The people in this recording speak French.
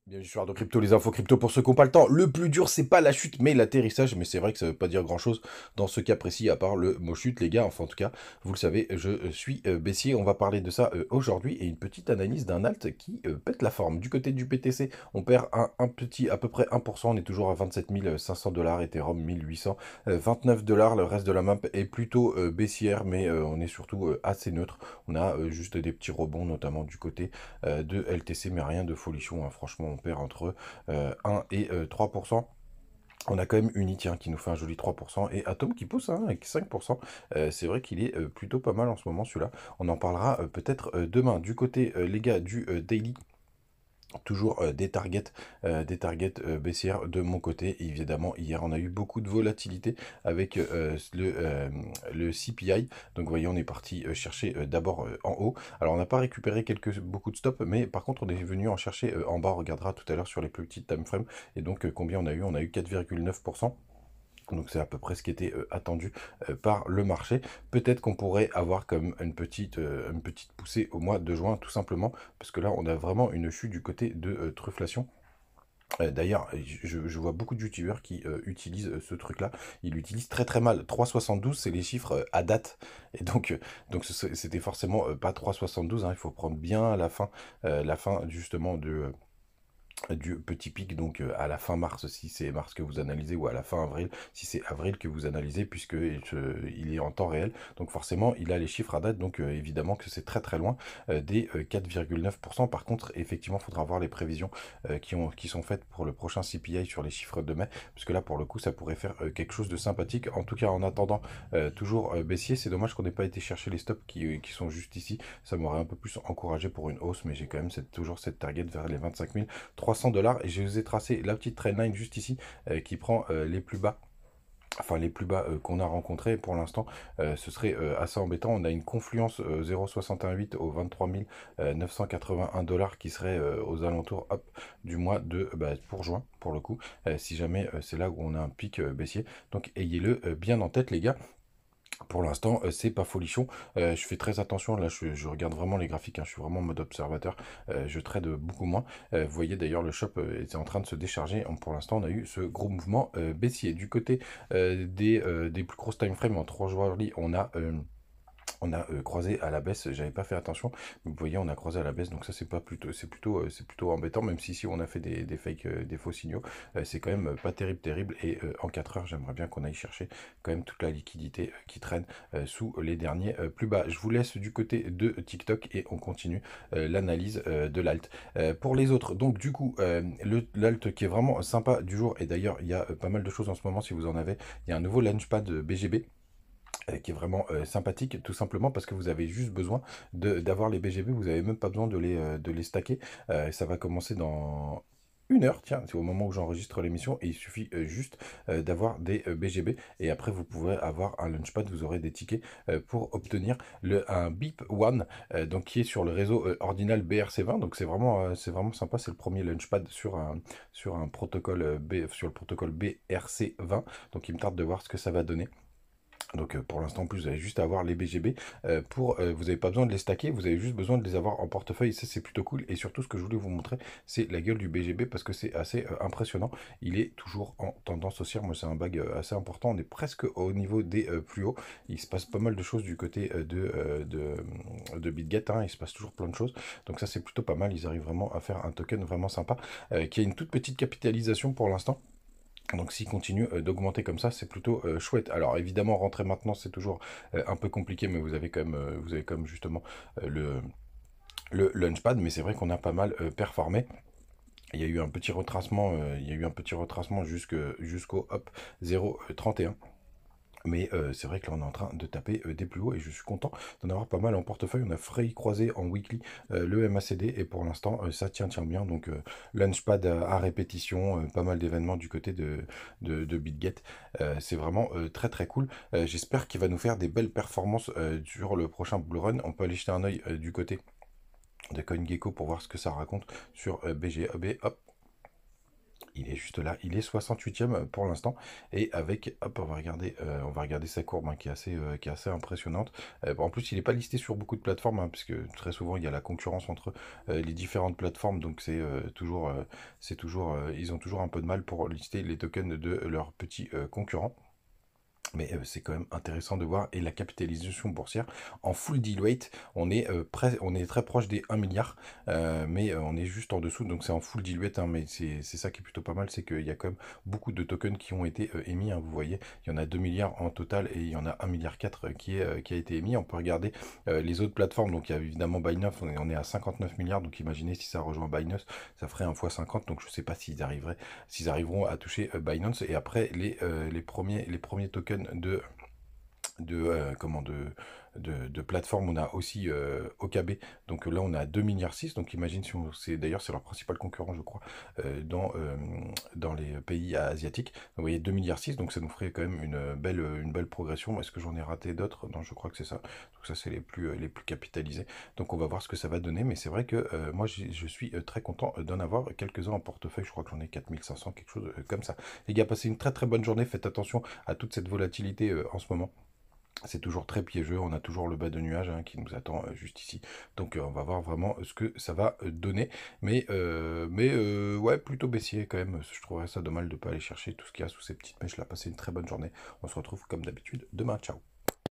Bienvenue sur Art de Crypto, les infos crypto pour ceux qui n'ont pas le temps. Le plus dur, c'est pas la chute, mais l'atterrissage. Mais c'est vrai que ça veut pas dire grand-chose dans ce cas précis, à part le mot chute, les gars. Enfin, en tout cas, vous le savez, je suis baissier. On va parler de ça aujourd'hui et une petite analyse d'un alt qui pète la forme. Du côté du BTC, on perd un petit, à peu près 1%. On est toujours à 27 500 $, Ethereum 1829 $. Le reste de la map est plutôt baissière, mais on est surtout assez neutre. On a juste des petits rebonds, notamment du côté de LTC, mais rien de folichon, hein. Franchement, on perd entre 1 et 3%. On a quand même Unity hein, qui nous fait un joli 3% et Atom qui pousse hein, avec 5%. C'est vrai qu'il est plutôt pas mal en ce moment celui-là. On en parlera peut-être demain. Du côté, les gars, du daily. Toujours des targets baissières de mon côté. Évidemment, hier, on a eu beaucoup de volatilité avec le CPI. Donc, vous voyez, on est parti chercher d'abord en haut. Alors, on n'a pas récupéré beaucoup de stops, mais par contre, on est venu en chercher en bas. On regardera tout à l'heure sur les plus petites time frames. Et donc, combien on a eu? On a eu 4,9%. Donc c'est à peu près ce qui était attendu par le marché. Peut-être qu'on pourrait avoir comme une petite poussée au mois de juin, tout simplement, parce que là, on a vraiment une chute du côté de Trufflation. D'ailleurs, je vois beaucoup de youtubeurs qui utilisent ce truc-là. Ils l'utilisent très très mal. 3,72, c'est les chiffres à date. Et donc c'était forcément pas 3,72. Hein. Il faut prendre bien la fin justement du petit pic, donc à la fin mars, si c'est mars que vous analysez, ou à la fin avril, si c'est avril que vous analysez, puisque il est en temps réel. Donc forcément, il a les chiffres à date, donc évidemment que c'est très très loin des 4,9%. Par contre, effectivement, il faudra voir les prévisions qui sont faites pour le prochain CPI sur les chiffres de mai, parce que là, pour le coup, ça pourrait faire quelque chose de sympathique. En tout cas, en attendant, toujours baissier. C'est dommage qu'on n'ait pas été chercher les stops qui sont juste ici. Ça m'aurait un peu plus encouragé pour une hausse, mais j'ai quand même toujours cette target vers les 25 300 $. Et je vous ai tracé la petite trendline juste ici qui prend les plus bas. Enfin, les plus bas qu'on a rencontrés pour l'instant, ce serait assez embêtant. On a une confluence 0,68 au 23 981 $ qui serait aux alentours hop, du mois de pour juin, pour le coup, si jamais c'est là où on a un pic baissier. Donc, ayez-le bien en tête, les gars. Pour l'instant, c'est pas folichon. Je fais très attention. Là, je regarde vraiment les graphiques, hein. Je suis vraiment en mode observateur. Je trade beaucoup moins. Vous voyez d'ailleurs, le shop est en train de se décharger. Pour l'instant, on a eu ce gros mouvement baissier. Du côté des plus grosses time frames en 3 jours early, on a croisé à la baisse, j'avais pas fait attention, mais vous voyez on a croisé à la baisse, donc ça c'est plutôt embêtant, même si on a fait des fakes, des faux signaux, c'est quand même pas terrible, et en 4 heures j'aimerais bien qu'on aille chercher quand même toute la liquidité qui traîne sous les derniers plus bas. Je vous laisse du côté de TikTok et on continue l'analyse de l'alt. Pour les autres, donc du coup, l'alt qui est vraiment sympa du jour, et d'ailleurs il y a pas mal de choses en ce moment si vous en avez, il y a un nouveau launchpad BGB qui est vraiment sympathique, tout simplement parce que vous avez juste besoin d'avoir les BGB, vous n'avez même pas besoin de les stacker. Ça va commencer dans 1 heure, tiens, c'est au moment où j'enregistre l'émission, et il suffit juste d'avoir des BGB, et après vous pourrez avoir un launchpad, vous aurez des tickets pour obtenir un BIP One, donc qui est sur le réseau ordinal BRC20, donc c'est vraiment sympa, c'est le premier launchpad sur un protocole sur le protocole BRC20, donc il me tarde de voir ce que ça va donner. Donc pour l'instant, en plus, vous avez juste à avoir les BGB. Vous n'avez pas besoin de les stacker, vous avez juste besoin de les avoir en portefeuille. Ça, c'est plutôt cool. Et surtout, ce que je voulais vous montrer, c'est la gueule du BGB parce que c'est assez impressionnant. Il est toujours en tendance haussière. Moi, c'est un bag assez important. On est presque au niveau des plus hauts. Il se passe pas mal de choses du côté de BitGet, hein. Il se passe toujours plein de choses. Donc ça, c'est plutôt pas mal. Ils arrivent vraiment à faire un token vraiment sympa qui a une toute petite capitalisation pour l'instant. Donc s'il continue d'augmenter comme ça, c'est plutôt chouette. Alors évidemment, rentrer maintenant, c'est toujours un peu compliqué, mais vous avez quand même justement le Launchpad, mais c'est vrai qu'on a pas mal performé. Il y a eu un petit retracement, jusqu'au hop 0,31. Mais c'est vrai que là, on est en train de taper des plus hauts et je suis content d'en avoir pas mal en portefeuille. On a failli croiser en weekly le MACD et pour l'instant, ça tient bien. Donc, Launchpad à répétition, pas mal d'événements du côté de BitGet. C'est vraiment très très cool. J'espère qu'il va nous faire des belles performances sur le prochain Bull Run. On peut aller jeter un œil du côté de CoinGecko pour voir ce que ça raconte sur BGAB. Hop. il est juste là, il est 68e pour l'instant, et avec, hop, on va regarder sa courbe, hein, qui est assez impressionnante. En plus, il n'est pas listé sur beaucoup de plateformes, hein, puisque très souvent, il y a la concurrence entre les différentes plateformes, donc ils ont toujours un peu de mal pour lister les tokens de leurs petits concurrents. Mais c'est quand même intéressant de voir. Et la capitalisation boursière en full deal weight, on est très proche des 1 milliard, mais on est juste en dessous, donc c'est en full deal weight, hein, mais c'est ça qui est plutôt pas mal, c'est qu'il y a quand même beaucoup de tokens qui ont été émis, hein, vous voyez, il y en a 2 milliards en total, et il y en a 1,4 milliard qui a été émis. On peut regarder les autres plateformes, donc il y a évidemment Binance, on est à 59 milliards, donc imaginez si ça rejoint Binance, ça ferait un x 50, donc je sais pas s'ils arriveront à toucher Binance. Et après, les premiers tokens de plateforme, on a aussi OKB, donc là on a 2,6 milliards, donc imagine si d'ailleurs c'est leur principal concurrent, je crois, dans les pays asiatiques. Donc, vous voyez, 2,6 milliards, donc ça nous ferait quand même une belle progression. Est-ce que j'en ai raté d'autres? Non, je crois que c'est ça. Donc ça, c'est les plus capitalisés. Donc on va voir ce que ça va donner, mais c'est vrai que moi je suis très content d'en avoir quelques-uns en portefeuille. Je crois que j'en ai 4500, quelque chose comme ça. Les gars, passez une très très bonne journée, faites attention à toute cette volatilité en ce moment. C'est toujours très piégeux, on a toujours le bas de nuage, hein, qui nous attend juste ici. Donc on va voir vraiment ce que ça va donner. Ouais, plutôt baissier quand même. Je trouverais ça dommage de ne pas aller chercher tout ce qu'il y a sous ces petites mèches là. Passez une très bonne journée. On se retrouve comme d'habitude demain. Ciao.